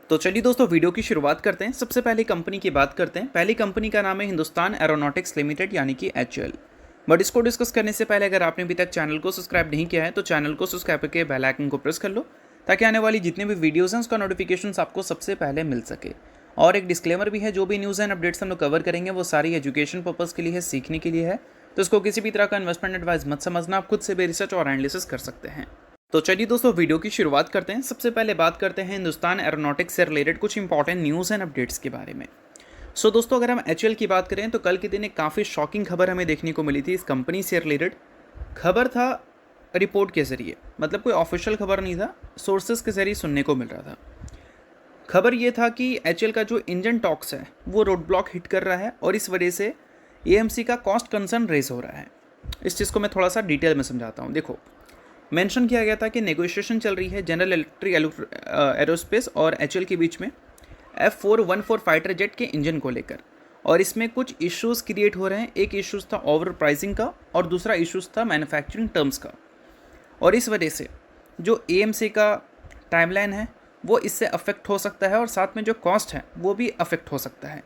तो चलिए दोस्तों वीडियो की शुरुआत करते हैं। सबसे पहले कंपनी की बात करते हैं। पहली कंपनी का नाम है हिंदुस्तान एरोनॉटिक्स लिमिटेड यानी कि एचएएल। बट इसको डिस्कस करने से पहले अगर आपने अभी तक चैनल को सब्सक्राइब नहीं किया है तो चैनल को सब्सक्राइब करके बेल आइकन को प्रेस कर लो ताकि आने वाली जितने भी वीडियोज़ हैं उसका नोटिफिकेशन आपको सबसे पहले मिल सके। और एक डिस्क्लेमर भी है, जो भी न्यूज़ एंड अपडेट्स हम लोग कवर करेंगे वो सारी एजुकेशन पर्पज़ के लिए है, सीखने के लिए है। तो इसको किसी भी तरह का इन्वेस्टमेंट एडवाइस मत समझना, आप खुद से भी रिसर्च और एनालिसिस कर सकते हैं। तो चलिए दोस्तों वीडियो की शुरुआत करते हैं। सबसे पहले बात करते हैं हिंदुस्तान एरोनॉटिक्स से रिलेटेड कुछ इंपॉर्टेंट न्यूज़ एंड अपडेट्स के बारे में। दोस्तों अगर हम एचएएल की बात करें तो कल के दिन एक काफ़ी शॉकिंग खबर हमें देखने को मिली थी इस कंपनी से रिलेटेड। खबर था रिपोर्ट के ज़रिए, मतलब कोई ऑफिशियल खबर नहीं था, सोर्सेज के ज़रिए सुनने को मिल रहा था। खबर ये था कि एचएएल का जो इंजन टॉक्स है वो रोड ब्लॉक हिट कर रहा है और इस वजह से एएमसी का कॉस्ट कंसर्न रेज हो रहा है। इस चीज़ को मैं थोड़ा सा डिटेल में समझाता हूँ। देखो, मेंशन किया गया था कि नेगोशिएशन चल रही है जनरल इलेक्ट्रिक एरोस्पेस और एचएएल के बीच में F414 फाइटर जेट के इंजन को लेकर, और इसमें कुछ इश्यूज़ क्रिएट हो रहे हैं। एक इश्यूज़ था ओवर प्राइसिंग का और दूसरा इश्यूज़ था मैन्युफैक्चरिंग टर्म्स का, और इस वजह से जो एएमसी का टाइमलाइन है वो इससे अफेक्ट हो सकता है और साथ में जो कॉस्ट है वो भी अफेक्ट हो सकता है।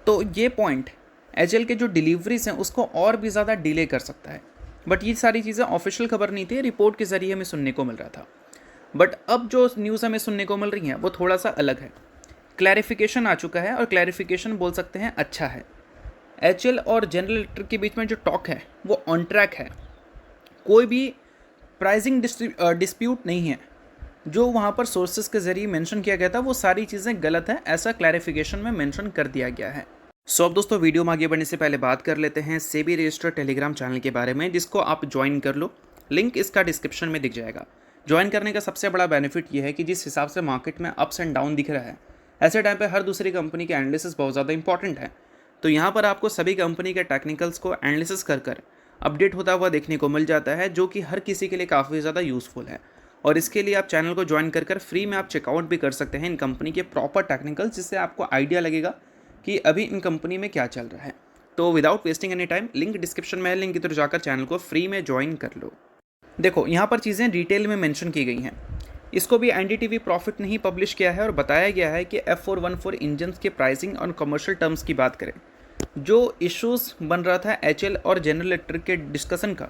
तो ये पॉइंट एचएएल के जो डिलीवरीज हैं उसको और भी ज़्यादा डिले कर सकता है। बट ये सारी चीज़ें ऑफिशियल खबर नहीं थी, रिपोर्ट के ज़रिए हमें सुनने को मिल रहा था। बट अब जो न्यूज़ हमें सुनने को मिल रही है वो थोड़ा सा अलग है। क्लैरिफिकेशन आ चुका है और क्लैरिफिकेशन बोल सकते हैं अच्छा है। एचएएल और जनरल इलेक्ट्रिक के बीच में जो टॉक है वो ऑन ट्रैक है। कोई भी प्राइसिंग डिस्प्यूट नहीं है। जो वहाँ पर सोर्सेज के ज़रिए मेंशन किया गया था वो सारी चीज़ें गलत है, ऐसा क्लैरिफिकेशन में मेंशन कर दिया गया है। अब दोस्तों वीडियो में आगे बढ़ने से पहले बात कर लेते हैं सेबी रजिस्टर्ड टेलीग्राम चैनल के बारे में, जिसको आप ज्वाइन कर लो। लिंक इसका डिस्क्रिप्शन में दिख जाएगा। ज्वाइन करने का सबसे बड़ा बेनिफिट ये है कि जिस हिसाब से मार्केट में अप्स एंड डाउन दिख रहा है, ऐसे टाइम पे हर दूसरी कंपनी के एनालिसिस बहुत ज़्यादा इंपॉर्टेंट है। तो यहाँ पर आपको सभी कंपनी के टेक्निकल्स को एनालिसिस कर अपडेट होता हुआ देखने को मिल जाता है, जो कि हर किसी के लिए काफ़ी ज़्यादा यूज़फुल है। और इसके लिए आप चैनल को ज्वाइन कर फ्री में आप चेकआउट भी कर सकते हैं इन कंपनी के प्रॉपर टेक्निकल्स, जिससे आपको आइडिया लगेगा कि अभी इन कंपनी में क्या चल रहा है। तो without wasting any time link description में है, लिंक की तरफ जाकर चैनल को फ्री में ज्वाइन कर लो। देखो, यहाँ पर चीज़ें डिटेल में मेंशन की गई हैं। इसको भी एनडीटीवी प्रॉफिट ने ही पब्लिश किया है और बताया गया है कि F414 इंजन के प्राइसिंग और कमर्शियल टर्म्स की बात करें, जो इश्यूज़ बन रहा था एचएएल और जनरल इलेक्ट्रिक के डिस्कशन का,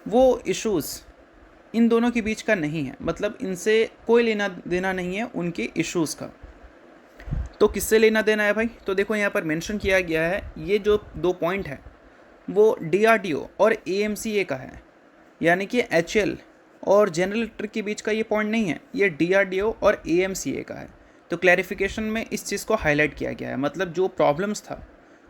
वो इश्यूज़ इन दोनों के बीच का नहीं है। मतलब इनसे कोई लेना देना नहीं है उनके इश्यूज़ का। तो किससे लेना देना है भाई? तो देखो, यहाँ पर मेंशन किया गया है, ये जो दो पॉइंट है वो डीआरडीओ और एएमसीए का है, यानी कि एचएएल और जनरल इलेक्ट्रिक के बीच का ये पॉइंट नहीं है, ये डीआरडीओ और एएमसीए का है। तो क्लैरिफिकेशन में इस चीज़ को हाईलाइट किया गया है। मतलब जो प्रॉब्लम्स था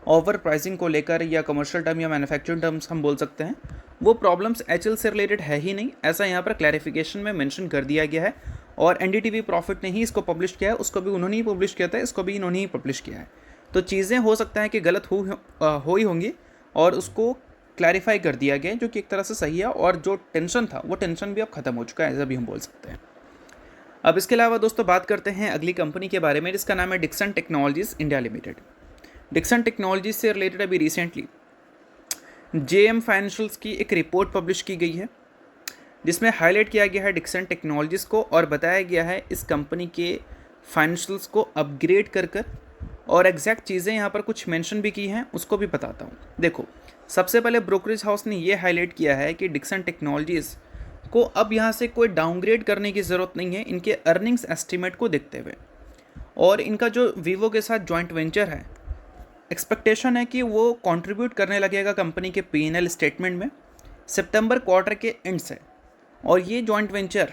ओवर प्राइसिंग को लेकर या कमर्शियल टर्म या मैन्युफैक्चरिंग टर्म्स हम बोल सकते हैं, वो प्रॉब्लम्स एचएएल से रिलेटेड है ही नहीं, ऐसा यहाँ पर क्लैरिफिकेशन में मेंशन कर दिया गया है। और एनडीटीवी प्रॉफिट ने ही इसको पब्लिश किया है, उसको भी उन्होंने ही पब्लिश किया था, इसको भी इन्होंने ही पब्लिश किया है। तो चीज़ें हो सकता है कि गलत हो ही होंगी और उसको क्लैरिफाई कर दिया गया है, जो कि एक तरह से सही है। और जो टेंशन था वो टेंशन भी अब ख़त्म हो चुका है, ऐसा भी हम बोल सकते हैं। अब इसके अलावा दोस्तों बात करते हैं अगली कंपनी के बारे में, जिसका नाम है Dixon Technologies India Limited. Dixon Technologies से रिलेटेड अभी रिसेंटली जेएम फाइनेंशियल्स की एक रिपोर्ट पब्लिश की गई है, जिसमें हाईलाइट किया गया है डिक्सन टेक्नोलॉजीज़ को और बताया गया है इस कंपनी के फाइनेंशियल्स को अपग्रेड कर और एग्जैक्ट चीज़ें यहाँ पर कुछ मेंशन भी की हैं, उसको भी बताता हूँ। देखो, सबसे पहले ब्रोकरेज हाउस ने ये हाईलाइट किया है कि डिक्सन टेक्नोलॉजीज़ को अब यहाँ से कोई डाउनग्रेड करने की ज़रूरत नहीं है इनके अर्निंग्स एस्टिमेट को देखते हुए। और इनका जो वीवो के साथ जॉइंट वेंचर है, एक्सपेक्टेशन है कि वो कंट्रीब्यूट करने लगेगा कंपनी के P&L स्टेटमेंट में सितंबर क्वार्टर के एंड से। और ये जॉइंट वेंचर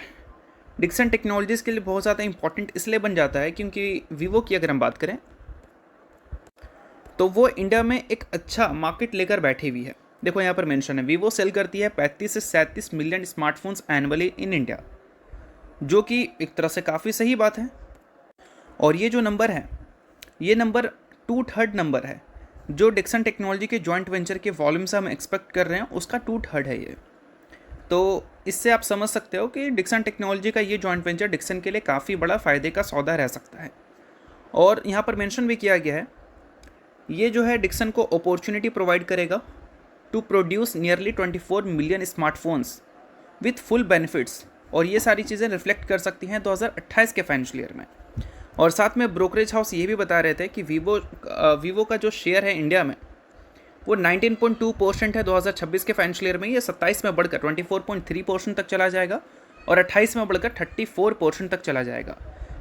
डिक्सन टेक्नोलॉजीज़ के लिए बहुत ज़्यादा इंपॉर्टेंट इसलिए बन जाता है क्योंकि वीवो की अगर हम बात करें तो वो इंडिया में एक अच्छा मार्केट लेकर बैठी हुई है। देखो, यहाँ पर मेंशन है वीवो सेल करती है 35 से 37 million smartphones annually in India, जो कि एक तरह से काफ़ी सही बात है। और ये जो नंबर है, ये नंबर 2/3 नंबर है जो डिक्सन टेक्नोलॉजी के जॉइंट वेंचर के वॉल्यूम से हम एक्सपेक्ट कर रहे हैं, उसका 2/3 है ये। तो इससे आप समझ सकते हो कि डिक्सन टेक्नोलॉजी का ये जॉइंट वेंचर डिक्सन के लिए काफ़ी बड़ा फ़ायदे का सौदा रह सकता है। और यहाँ पर मेंशन भी किया गया है, ये जो है डिक्सन को अपॉर्चुनिटी प्रोवाइड करेगा to produce nearly 24 million smartphones with full benefits. और ये सारी चीज़ें रिफ्लेक्ट कर सकती हैं 2028 के फाइनेंशियल ईयर में। और साथ में ब्रोकरेज हाउस ये भी बता रहे थे कि वीवो का जो शेयर है इंडिया में वो 19.2% है 2026 के फाइनेंशियल ईयर में। ये 27 में बढ़कर 24.3% तक चला जाएगा और 28 में बढ़कर 34% तक चला जाएगा,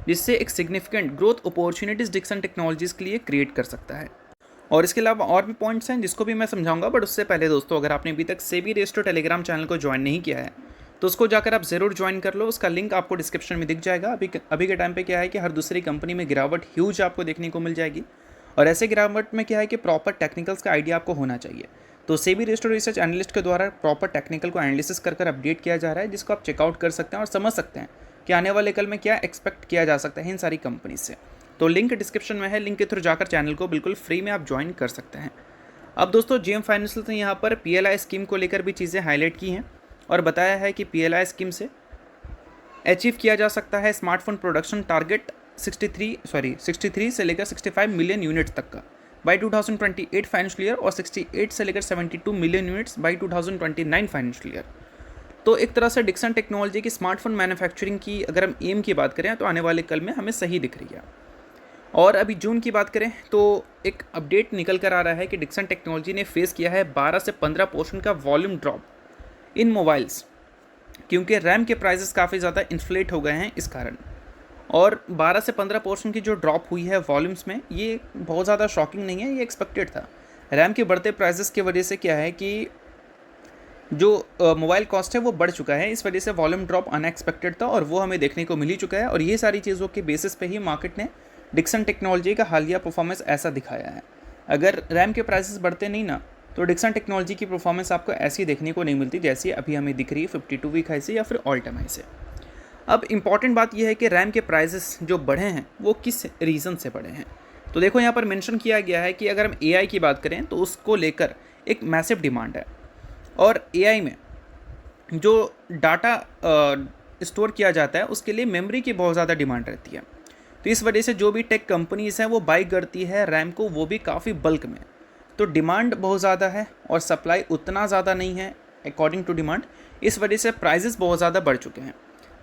जिससे एक significant growth opportunities Dixon Technologies के लिए क्रिएट कर सकता है। और इसके अलावा और भी पॉइंट्स हैं जिसको भी मैं समझाऊंगा, बट उससे पहले दोस्तों अगर आपने अभी तक सेबी रजिस्टर्ड टेलीग्राम चैनल को ज्वाइन नहीं किया है तो उसको जाकर आप ज़रूर ज्वाइन कर लो। उसका लिंक आपको डिस्क्रिप्शन में दिख जाएगा। अभी के टाइम पे क्या है कि हर दूसरी कंपनी में गिरावट ह्यूज आपको देखने को मिल जाएगी, और ऐसे गिरावट में क्या है कि प्रॉपर टेक्निकल्स का आइडिया आपको होना चाहिए। तो सेबी रजिस्टर्ड रिसर्च एनालिस्ट के द्वारा प्रॉपर टेक्निकल को एनालिसिस कर अपडेट किया जा रहा है, जिसको आप चेकआउट कर सकते हैं और समझ सकते हैं कि आने वाले कल में क्या एक्सपेक्ट किया जा सकता है इन सारी कंपनी से। तो लिंक डिस्क्रिप्शन में है, लिंक के थ्रू जाकर चैनल को बिल्कुल फ्री में आप ज्वाइन कर सकते हैं। अब दोस्तों जेएम फाइनेंशियल ने यहाँ पर पीएलआई स्कीम को लेकर भी चीज़ें हाईलाइट की हैं और बताया है कि पीएलआई स्कीम से अचीव किया जा सकता है स्मार्टफोन प्रोडक्शन टारगेट 63 से लेकर 65 मिलियन यूनिट्स तक का बाई 2028 फाइनेंशियल ईयर और 68 से लेकर 72 million units by 2029 financial year. तो एक तरह से डिक्सन टेक्नोलॉजी की स्मार्टफोन मैन्युफैक्चरिंग की अगर हम एम की बात करें तो आने वाले कल में हमें सही दिख रही है। और अभी जून की बात करें तो एक अपडेट निकल कर आ रहा है कि डिक्सन टेक्नोलॉजी ने फेस किया है 12 से 15% का वॉल्यूम ड्रॉप इन मोबाइल्स, क्योंकि रैम के प्राइसेस काफ़ी ज़्यादा इन्फ्लेट हो गए हैं इस कारण। और 12 से 15% की जो ड्रॉप हुई है वॉल्यूम्स में, ये बहुत ज़्यादा शॉकिंग नहीं है, ये एक्सपेक्टेड था। रैम के बढ़ते प्राइसेस की वजह से क्या है कि जो मोबाइल कॉस्ट है वो बढ़ चुका है, इस वजह से वॉल्यूम ड्रॉप अनएक्सपेक्टेड था और वो हमें देखने को मिल ही चुका है। और ये सारी चीज़ों के बेसिस पे ही मार्केट ने डिक्सन टेक्नोलॉजी का हालिया परफॉर्मेंस ऐसा दिखाया है। अगर रैम के प्राइसेस बढ़ते नहीं ना तो डिक्सन टेक्नोलॉजी की परफॉर्मेंस आपको ऐसी देखने को नहीं मिलती जैसी अभी हमें दिख रही है 52 वीक हाई से या फिर ऑल टाइम हाई से। अब इंपॉर्टेंट बात यह है कि रैम के प्राइसेस जो बढ़े हैं वो किस रीज़न से बढ़े हैं। तो देखो यहाँ पर मेंशन किया गया है कि अगर हम एआई की बात करें तो उसको लेकर एक मैसिव डिमांड है, और एआई में जो डाटा स्टोर किया जाता है उसके लिए मेमोरी की बहुत ज़्यादा डिमांड रहती है। तो इस वजह से जो भी टेक कंपनीज़ हैं वो बाई करती है रैम को, वो भी काफ़ी बल्क में। तो डिमांड बहुत ज़्यादा है और सप्लाई उतना ज़्यादा नहीं है अकॉर्डिंग टू डिमांड, इस वजह से प्राइजेस बहुत ज़्यादा बढ़ चुके हैं।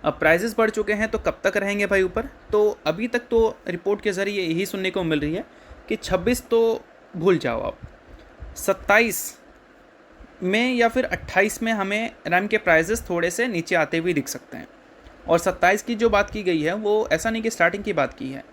अब प्राइजेस बढ़ चुके हैं तो कब तक रहेंगे भाई ऊपर? तो अभी तक तो रिपोर्ट के ज़रिए यही सुनने को मिल रही है कि 26 तो भूल जाओ आप, 27 में या फिर 28 में हमें रैम के प्राइजेस थोड़े से नीचे आते हुए दिख सकते हैं। और 27 की जो बात की गई है वो ऐसा नहीं कि स्टार्टिंग की बात की है,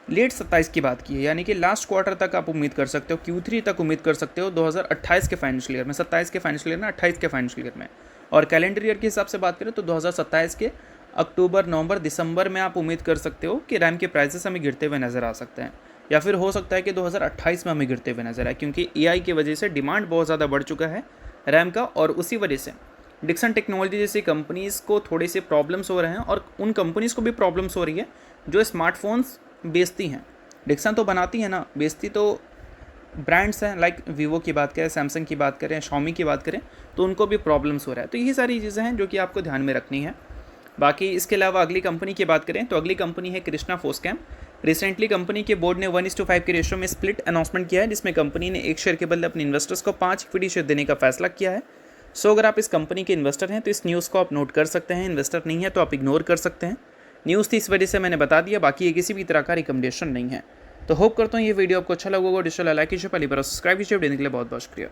लेट 27 की बात की है, यानी कि लास्ट क्वार्टर तक आप उम्मीद कर सकते हो, Q3 तक उम्मीद कर सकते हो 2028 के फाइनेंशियल ईयर में, 27 के फाइनेंशियल ईयर में, 28 के फाइनेंशियल ईयर में। और कैलेंडर ईयर के हिसाब से बात करें तो 2027 के अक्टूबर, नवंबर, दिसंबर में आप उम्मीद कर सकते हो कि रैम के प्राइसेस हमें गिरते हुए नज़र आ सकते हैं, या फिर हो सकता है कि 2028 में हमें गिरते हुए नज़र आए, क्योंकि एआई की वजह से डिमांड बहुत ज़्यादा बढ़ चुका है रैम का। और उसी वजह से डिक्सन टेक्नोलॉजी जैसी कंपनीज़ को थोड़े से प्रॉब्लम्स हो रहे हैं, और उन कंपनीज़ को भी प्रॉब्लम्स हो रही है जो स्मार्टफोन्स बेचती हैं। डिक्सन तो बनाती है ना, बेचती तो ब्रांड्स हैं, लाइक वीवो की बात करें, सैमसंग की बात करें, शॉमी की बात करें, तो उनको भी प्रॉब्लम्स हो रहा है। तो यही सारी चीज़ें हैं जो कि आपको ध्यान में रखनी है। बाकी इसके अलावा अगली कंपनी की बात करें तो अगली कंपनी है कृष्णा फोस्कैम। रिसेंटली कंपनी के बोर्ड ने 1:5 के रेशियो में स्प्लिट अनाउंसमेंट किया है, जिसमें कंपनी ने एक शेयर के बदले अपने इन्वेस्टर्स को 5 इक्विटी शेयर देने का फैसला किया है। सो अगर आप इस कंपनी के इन्वेस्टर हैं तो इस न्यूज़ को आप नोट कर सकते हैं, इन्वेस्टर नहीं है तो आप इग्नोर कर सकते हैं। न्यूज़ थी इस वजह से मैंने बता दिया, बाकी ये किसी भी तरह का रिकमेंडेशन नहीं है। तो होप करता हूँ ये वीडियो आपको अच्छा लगा होगा। डिजिटल लाइक कीजिए, पहली बार सब्सक्राइब कीजिए। देने के लिए बहुत बहुत शुक्रिया।